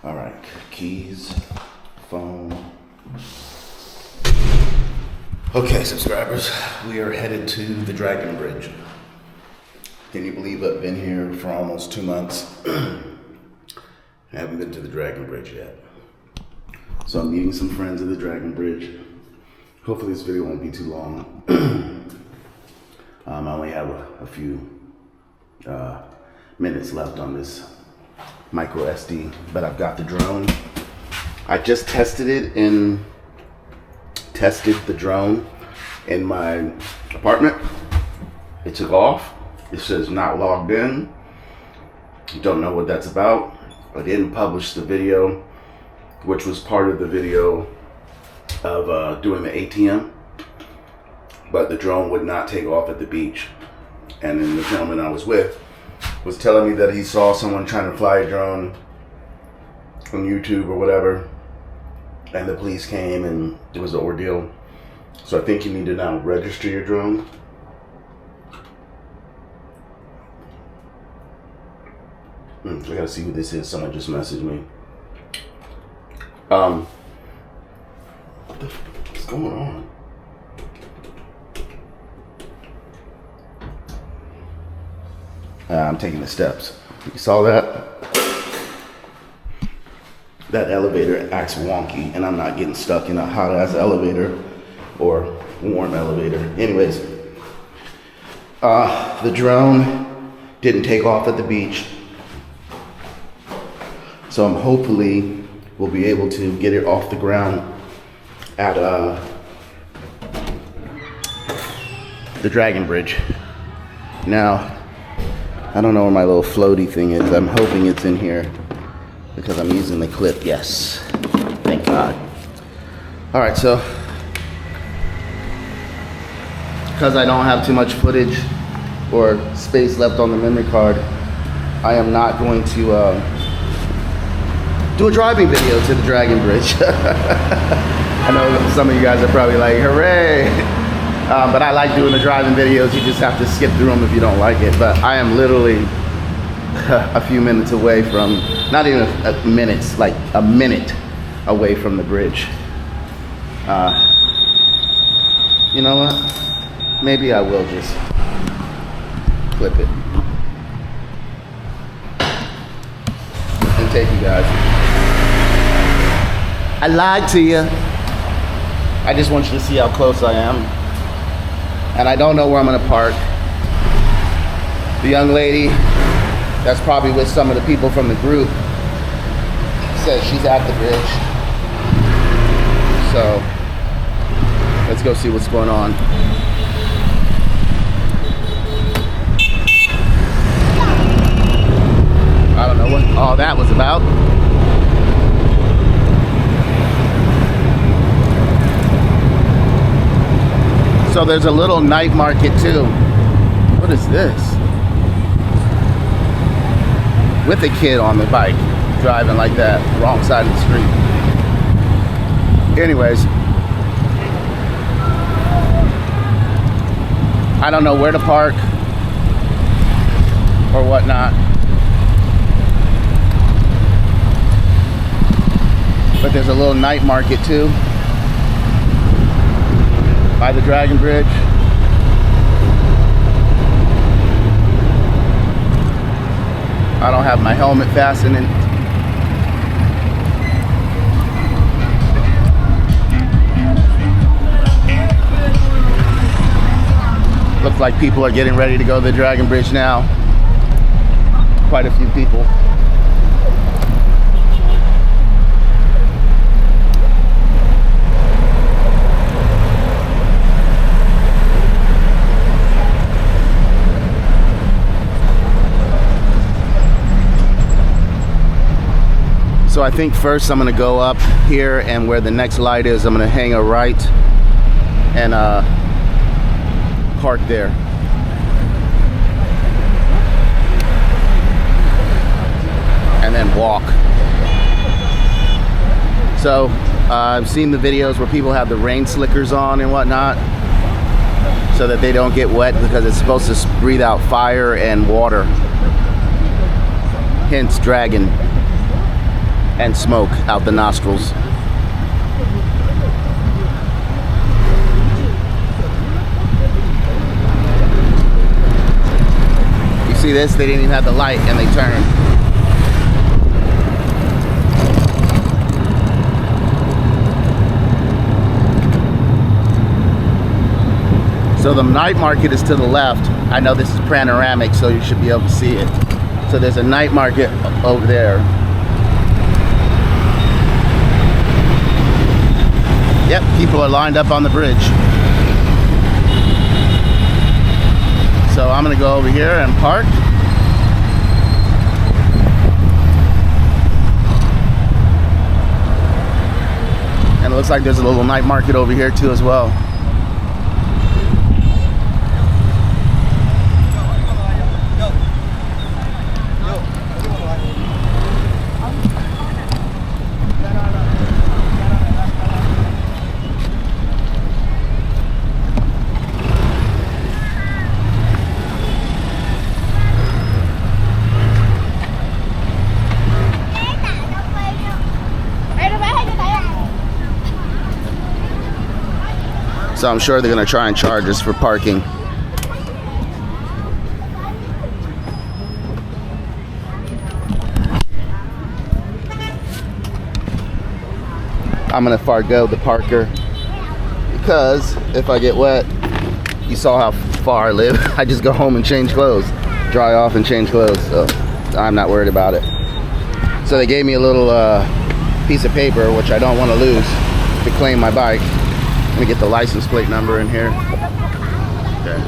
All right, keys, phone. Okay, subscribers, we are headed to the Dragon Bridge. Can you believe I've been here for almost 2 months? I haven't been to the Dragon Bridge yet. So I'm meeting some friends at the Dragon Bridge. Hopefully this video won't be too long. I only have a few minutes left on this micro SD, but I've got the drone. I just tested the drone in my apartment. It took off. It says not logged in. Don't know what that's about. I didn't publish the video, which was part of the video of doing the ATM, but the drone would not take off at the beach. And then the gentleman I was with was telling me that he saw someone trying to fly a drone on YouTube or whatever, and the police came and it was an ordeal. So I think you need to now register your drone. I gotta see who this is. Someone just messaged me. What's going on? I'm taking the steps. You saw that? That elevator acts wonky, and I'm not getting stuck in a hot-ass elevator or warm elevator. Anyways, the drone didn't take off at the beach, so I'm hopefully we'll be able to get it off the ground at the Dragon Bridge. Now, I don't know where my little floaty thing is. I'm hoping it's in here because I'm using the clip. Yes, thank God. All right, so because I don't have too much footage or space left on the memory card, I am not going to do a driving video to the Dragon Bridge. I know some of you guys are probably like, hooray! But I like doing the driving videos. You just have to skip through them if you don't like it. But I am literally a few minutes away from, not even minutes, like a minute away from the bridge. You know what? Maybe I will just clip it and take you guys. I lied to you. I just want you to see how close I am. And I don't know where I'm gonna park. The young lady that's probably with some of the people from the group says she's at the bridge. So let's go see what's going on. I don't know what all that was about. So there's a little night market too. What is this? With a kid on the bike, driving like that, wrong side of the street. Anyways, I don't know where to park or whatnot. But there's a little night market too by the Dragon Bridge. I don't have my helmet fastening. Looks like people are getting ready to go to the Dragon Bridge now. Quite a few people. So I think first I'm gonna go up here, and where the next light is, I'm gonna hang a right and park there. And then walk. So I've seen the videos where people have the rain slickers on and whatnot so that they don't get wet, because it's supposed to breathe out fire and water. hence dragon and smoke out the nostrils. You see this? They didn't even have the light and they turned. So the night market is to the left. I know this is panoramic, so you should be able to see it. So there's a night market over there. Yep, people are lined up on the bridge. So I'm gonna go over here and park. And it looks like there's a little night market over here too as well. So I'm sure they're gonna try and charge us for parking. I'm gonna forgo the Parker because if I get wet, you saw how far I live. I just go home and change clothes, dry off and change clothes. So I'm not worried about it. So they gave me a little piece of paper, which I don't want to lose, to claim my bike. Let me get the license plate number in here. Okay.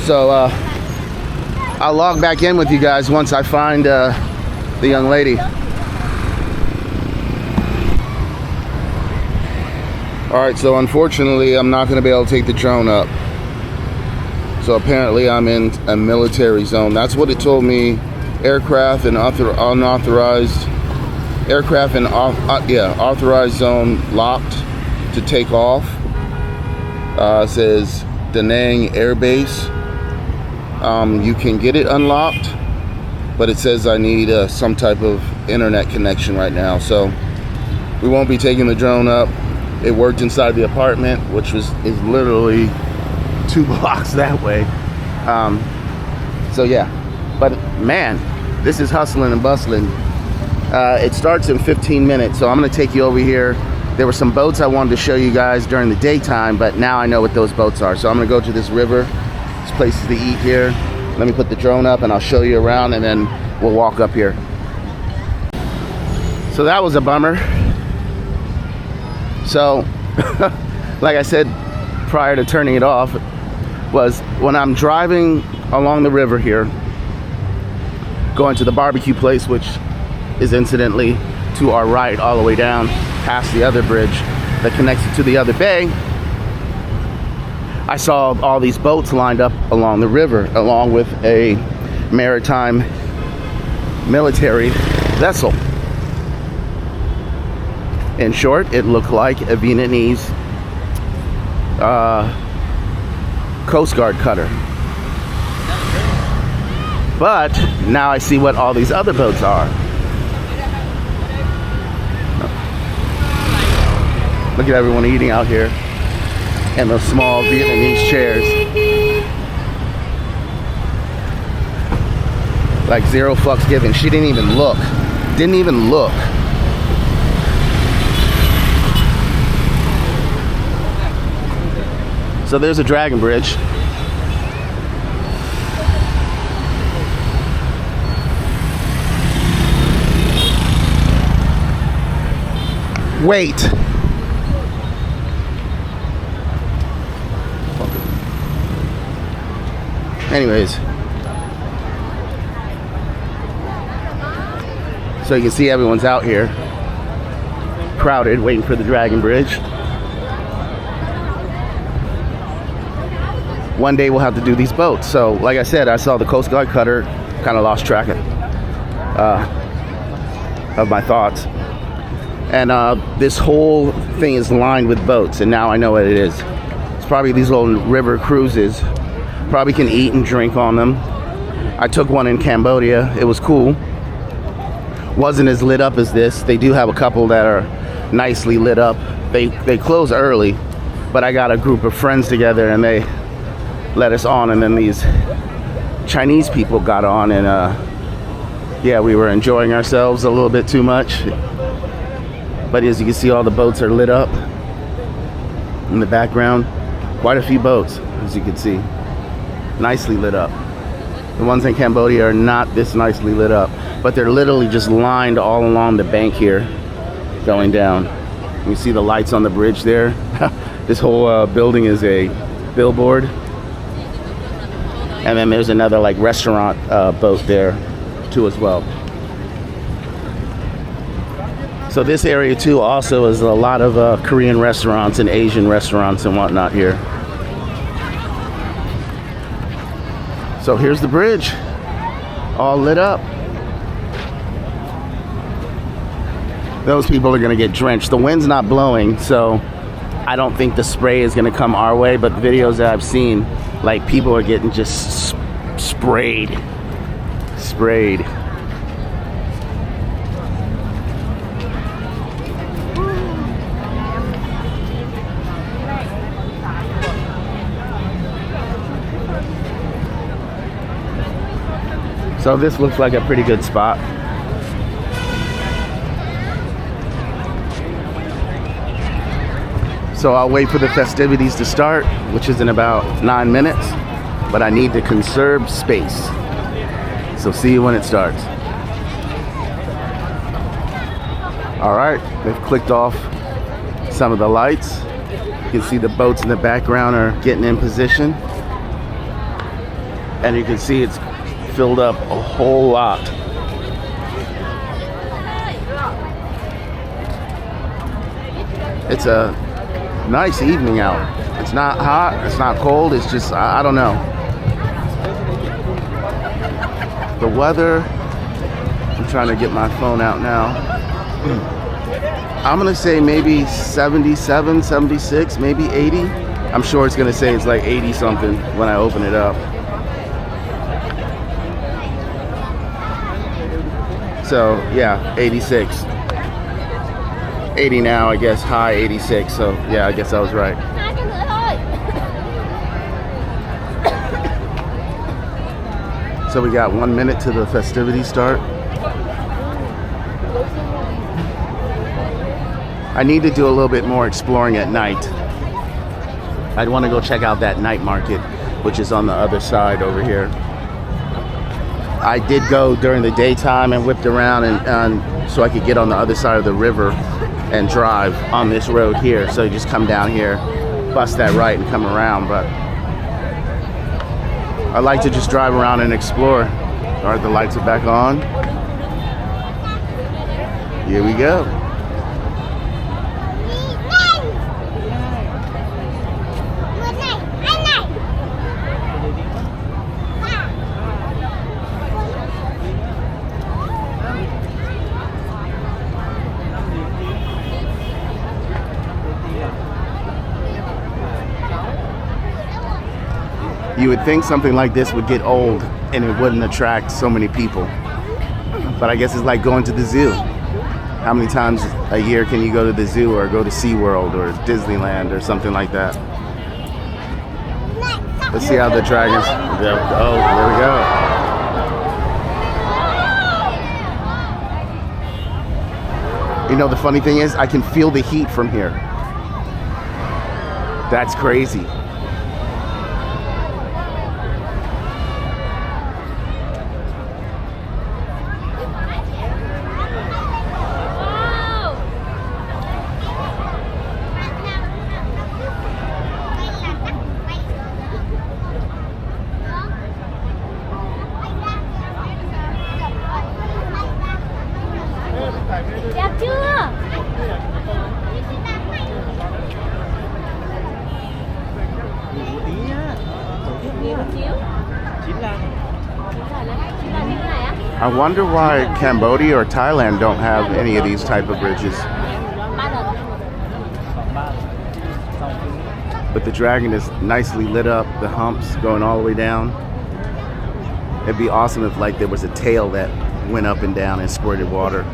So I'll log back in with you guys once I find the young lady. Alright, so unfortunately I'm not going to be able to take the drone up. So apparently I'm in a military zone. That's what it told me. Aircraft and unauthorized aircraft and authorized zone locked to take off. Says Da Nang Air Base. You can get it unlocked, but it says I need some type of internet connection right now, so we won't be taking the drone up. It worked inside the apartment, which is literally 2 blocks that way. So yeah, but man, this is hustling and bustling. It starts in 15 minutes, so I'm gonna take you over here. There were some boats I wanted to show you guys during the daytime, but now I know what those boats are. So I'm gonna go to this river. There's places to eat here. Let me put the drone up and I'll show you around, and then we'll walk up here. So that was a bummer. So, like I said prior to turning it off, was when I'm driving along the river here, going to the barbecue place, which is incidentally to our right all the way down past the other bridge that connects it to the other bay, I saw all these boats lined up along the river, along with a maritime military vessel. In short, it looked like a Vietnamese Coast Guard cutter. But now I see what all these other boats are. Look at everyone eating out here in those small Vietnamese chairs. Like zero fucks given. She didn't even look. Didn't even look. So there's a dragon bridge. Wait. Anyways. So you can see everyone's out here. Crowded, waiting for the dragon bridge. One day we'll have to do these boats. So like I said, I saw the Coast Guard cutter, kind of lost track of my thoughts. And this whole thing is lined with boats, and now I know what it is. It's probably these little river cruises. Probably can eat and drink on them. I took one in Cambodia. It was cool. Wasn't as lit up as this. They do have a couple that are nicely lit up. They close early, but I got a group of friends together and they let us on, and then these Chinese people got on, and yeah, we were enjoying ourselves a little bit too much. But as you can see, all the boats are lit up in the background. Quite a few boats, as you can see, nicely lit up. The ones in Cambodia are not this nicely lit up, but they're literally just lined all along the bank here, going down. You see the lights on the bridge there. This whole building is a billboard. And then there's another like restaurant boat there too as well. So this area too also is a lot of Korean restaurants and Asian restaurants and whatnot here. So here's the bridge, all lit up. Those people are gonna get drenched. The wind's not blowing, so I don't think the spray is gonna come our way, but the videos that I've seen, like, people are getting just sprayed. So this looks like a pretty good spot. So I'll wait for the festivities to start, which is in about 9 minutes, but I need to conserve space. So see you when it starts. All right, they've clicked off some of the lights. You can see the boats in the background are getting in position. And you can see it's filled up a whole lot. It's a nice evening out. It's not hot, it's not cold, it's just, I don't know. The weather, I'm trying to get my phone out now. I'm gonna say maybe 77, 76, maybe 80. I'm sure it's gonna say it's like 80 something when I open it up. So yeah, 86. 80 now, I guess, high 86. So yeah, I guess I was right. So we got 1 minute to the festivities start. I need to do a little bit more exploring at night. I'd want to go check out that night market, which is on the other side over here. I did go during the daytime and whipped around and so I could get on the other side of the river and drive on this road here. So you just come down here, bust that right and come around. But I like to just drive around and explore. All right, the lights are back on. Here we go. You would think something like this would get old and it wouldn't attract so many people. But I guess it's like going to the zoo. How many times a year can you go to the zoo or go to SeaWorld or Disneyland or something like that? Let's see how the dragons... Oh, there we go. You know, the funny thing is, I can feel the heat from here. That's crazy. I wonder why Cambodia or Thailand don't have any of these type of bridges. But the dragon is nicely lit up, the humps going all the way down. It'd be awesome if like there was a tail that went up and down and squirted water.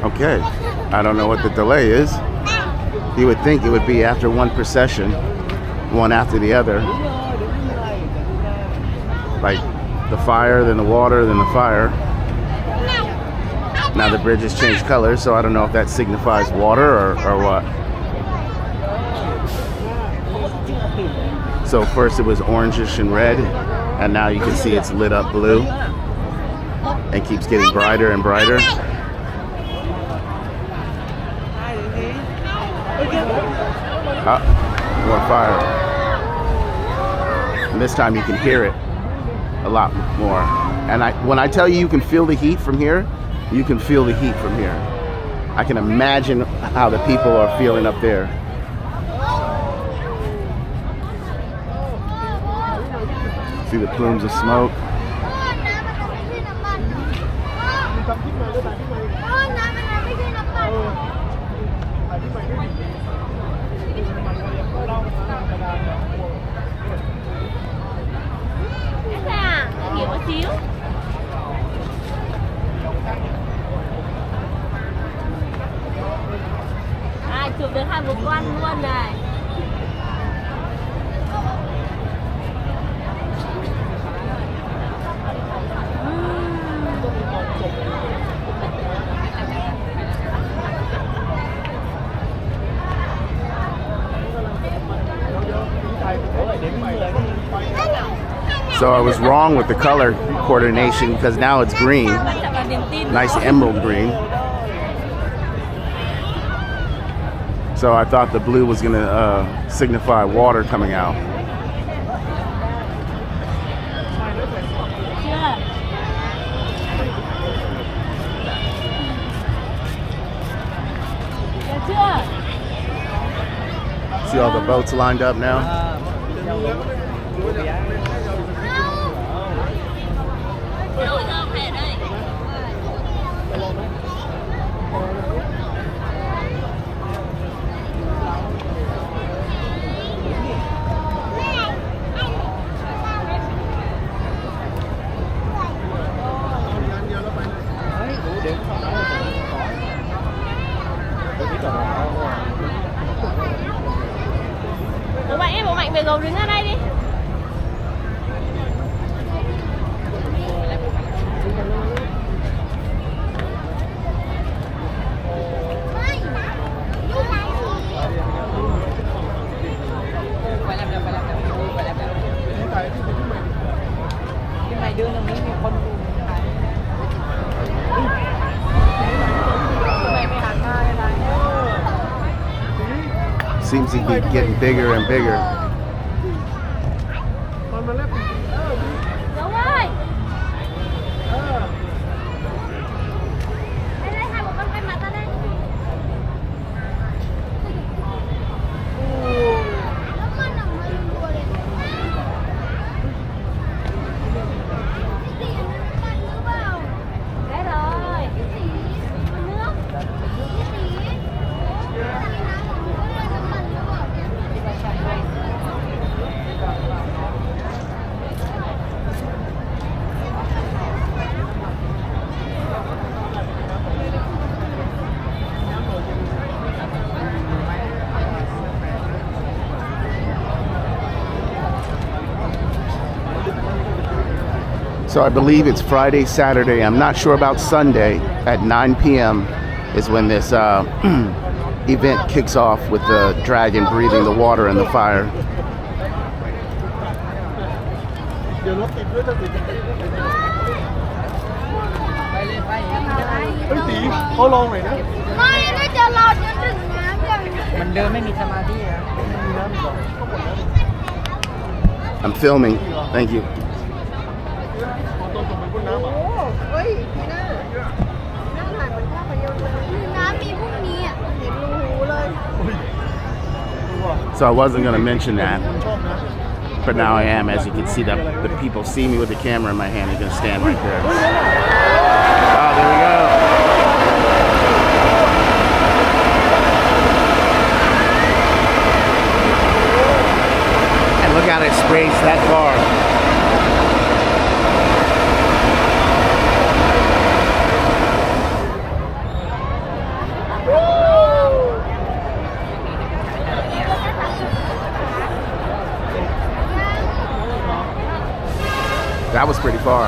Okay, I don't know what the delay is. You would think it would be after one procession, one after the other. Like the fire, then the water, then the fire. Now the bridge has changed colors, so I don't know if that signifies water or what. So first it was orangish and red, and now you can see it's lit up blue and keeps getting brighter and brighter. More fire. And this time you can hear it a lot more. And when I tell you can feel the heat from here, you can feel the heat from here. I can imagine how the people are feeling up there. See the plumes of smoke. Chụp được 2 bộ quan luôn này. So I was wrong with the color coordination because now it's green. Nice emerald green. So I thought the blue was gonna signify water coming out. See all the boats lined up now? Bộ Mạnh về gầu đứng ở đây đi. Cái này đưa nó miếng con. Seems to keep getting bigger and bigger. Đúng rồi. Đây đây, 2 bộ con quay mặt ra đây. Đấy rồi. Nước. So I believe it's Friday, Saturday. I'm not sure about Sunday. At 9 p.m. is when this event kicks off with the dragon breathing the water and the fire. Đây lên bay. เฮ้ยตีเขาลองหน่อยนะ ไม่น่าจะรอจนถึงน้ำอย่าง มันเดินไม่มีสมาธิอะ มีน้ำอีกเหรอ I'm filming. Thank you. ต้นตรงไปบนน้ำอ่ะ เฮ้ยน่าถ่ายเหมือนภาพยนตร์เลยน้ำมีพรุ่งนี้อ่ะเห็นรูหูเลย So I wasn't gonna mention that, ชอบนะ but now I am. As you can see, the people see me with the camera in my hand. They're gonna stand right there. Oh, there we go. And look how it sprays that far. That was pretty far.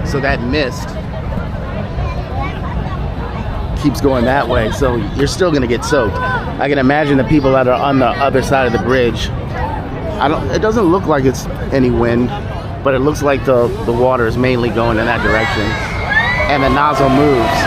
So that mist keeps going that way, so you're still gonna get soaked. I can imagine the people that are on the other side of the bridge. It doesn't look like it's any wind, but it looks like the water is mainly going in that direction, and the nozzle moves.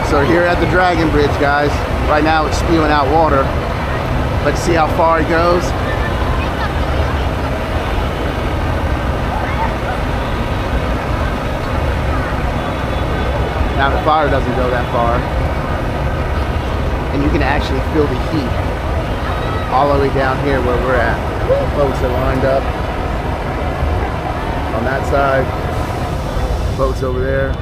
So here at the Dragon Bridge, guys, right now it's spewing out water. Let's see how far it goes. Now the fire doesn't go that far. And you can actually feel the heat all the way down here where we're at. Boats are lined up on that side. Boats over there.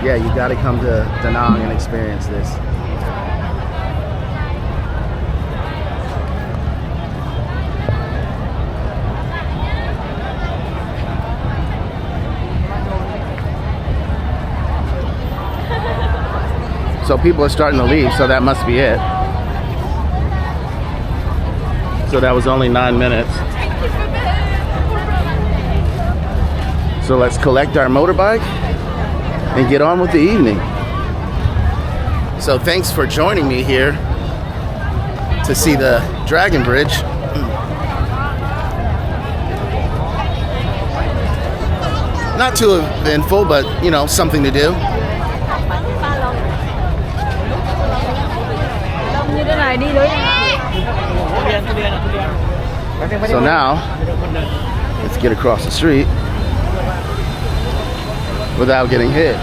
Yeah, you gotta come to Da Nang and experience this. So people are starting to leave, so that must be it. So that was only 9 minutes. So let's collect our motorbike and get on with the evening. So thanks for joining me here to see the Dragon Bridge. Not too eventful, but you know, something to do. So now, let's get across the street without getting hit.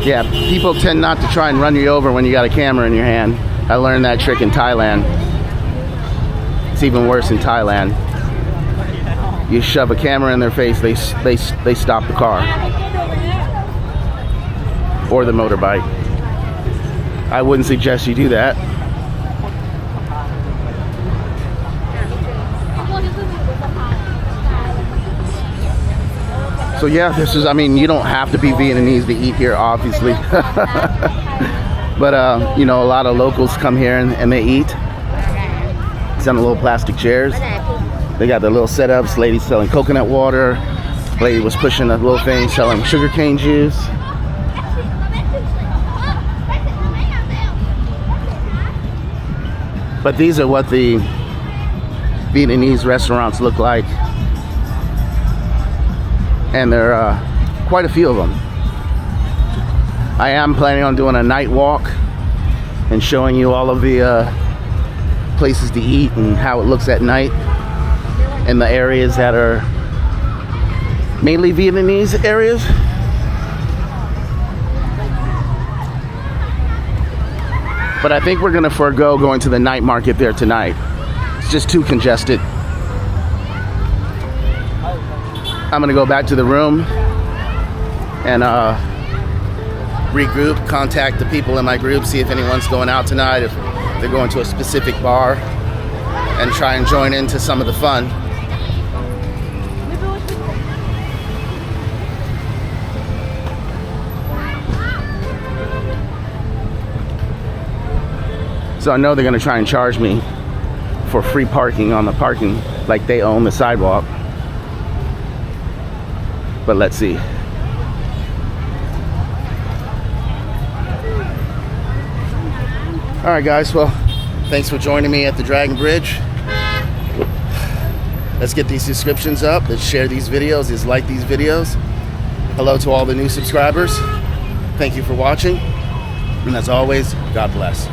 Yeah, people tend not to try and run you over when you got a camera in your hand. I learned that trick in Thailand. It's even worse in Thailand. You shove a camera in their face, they stop the car or the motorbike. I wouldn't suggest you do that. So yeah, this is, I mean, you don't have to be Vietnamese to eat here, obviously. But you know, a lot of locals come here and they eat. It's on the little plastic chairs. They got the little setups, ladies selling coconut water, Lady was pushing a little thing selling sugarcane juice. But these are what the Vietnamese restaurants look like. And there are quite a few of them. I am planning on doing a night walk and showing you all of the places to eat and how it looks at night in the areas that are mainly Vietnamese areas. But I think we're gonna forego going to the night market there tonight. It's just too congested. I'm gonna go back to the room and regroup, contact the people in my group, see if anyone's going out tonight, if they're going to a specific bar, and try and join into some of the fun. So I know they're gonna try and charge me for free parking on the parking, like they own the sidewalk. But let's see. All right, guys. Well, thanks for joining me at the Dragon Bridge. Let's get these subscriptions up. Let's share these videos. Let's like these videos. Hello to all the new subscribers. Thank you for watching. And as always, God bless.